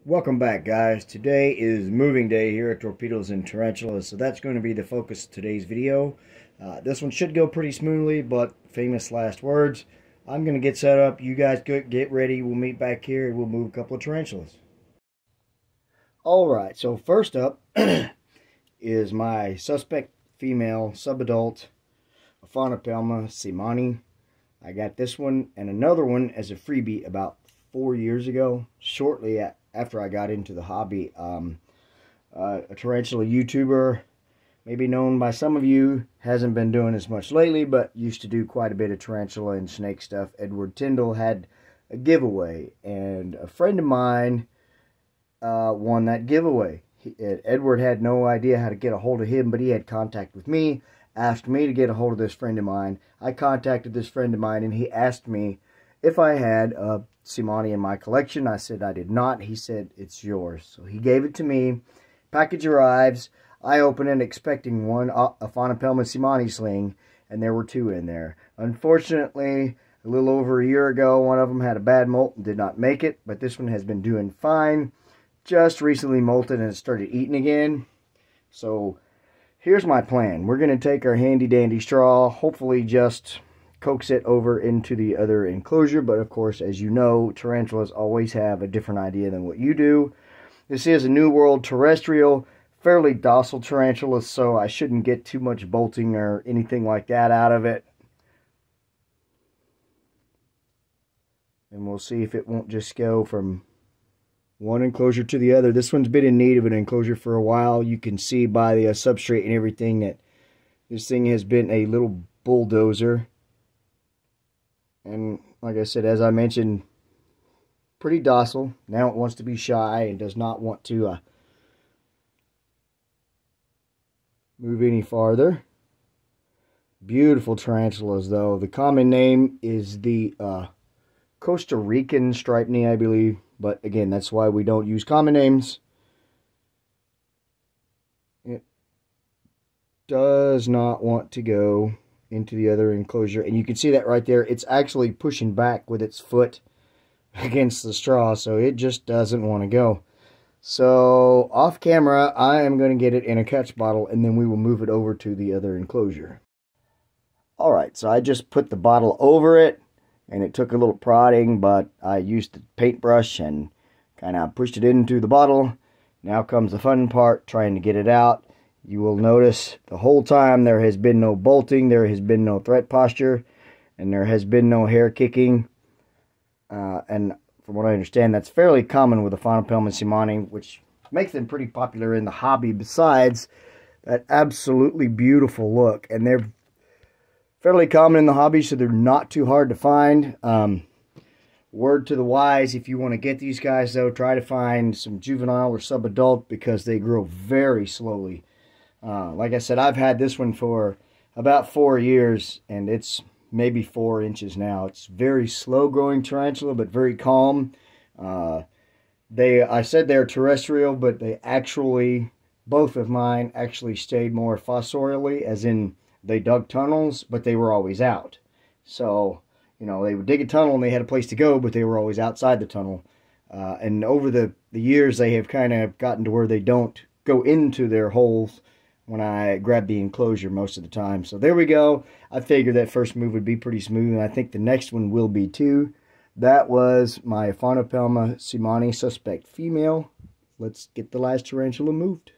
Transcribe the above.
Welcome back, guys. Today is moving day here at Torpedoes and Tarantulas, so that's going to be the focus of today's video. This one should go pretty smoothly, but famous last words. I'm going to get set up. You guys get ready. We'll meet back here and we'll move a couple of tarantulas. Alright, so first up is my suspect female subadult Aphanopelma siemani. I got this one and another one as a freebie about 4 years ago, shortly after I got into the hobby. A tarantula YouTuber, maybe known by some of you, hasn't been doing as much lately, but used to do quite a bit of tarantula and snake stuff. Edward Tyndall had a giveaway, and a friend of mine won that giveaway. Edward had no idea how to get a hold of him, but he had contact with me, asked me to get a hold of this friend of mine. I contacted this friend of mine, and he asked me if I had a siemani in my collection. I said I did not. He said, it's yours. So he gave it to me. Package arrives. I open it expecting one Aphanopelma siemani sling, and there were two in there. Unfortunately, a little over a year ago, one of them had a bad molt and did not make it, but this one has been doing fine. Just recently molted and it started eating again. So here's my plan. We're going to take our handy dandy straw, hopefully just coax it over into the other enclosure, but of course, as you know, tarantulas always have a different idea than what you do. This is a New World terrestrial, fairly docile tarantula, so I shouldn't get too much bolting or anything like that out of it. And we'll see if it won't just go from one enclosure to the other. This one's been in need of an enclosure for a while. You can see by the substrate and everything that this thing has been a little bulldozer. And like I said, as I mentioned, pretty docile. Now it wants to be shy and does not want to move any farther. Beautiful tarantulas, though. The common name is the Costa Rican striped knee, I believe. But again, that's why we don't use common names. It does not want to go into the other enclosure, and you can see that right there. It's actually pushing back with its foot against the straw, so it just doesn't want to go. So off camera, I am going to get it in a catch bottle, and then we will move it over to the other enclosure. Alright, so I just put the bottle over it, and it took a little prodding, but I used the paintbrush and kind of pushed it into the bottle. Now comes the fun part, trying to get it out. You will notice the whole time there has been no bolting, there has been no threat posture, and there has been no hair kicking. And from what I understand, that's fairly common with the Aphanopelma siemani, which makes them pretty popular in the hobby, besides that absolutely beautiful look. And they're fairly common in the hobby, so they're not too hard to find. Word to the wise, if you want to get these guys, though, try to find some juvenile or subadult, because they grow very slowly. Like I said, I've had this one for about 4 years, and it's maybe 4 inches now. It's very slow-growing tarantula, but very calm. I said they're terrestrial, but they actually, both of mine, actually stayed more fossorially, as in they dug tunnels, but they were always out. So, you know, they would dig a tunnel and they had a place to go, but they were always outside the tunnel. And over the years, they have kind of gotten to where they don't go into their holes when I grab the enclosure most of the time. So there we go. I figured that first move would be pretty smooth, and I think the next one will be too. That was my Aphanopelma siemani suspect female. Let's get the last tarantula moved.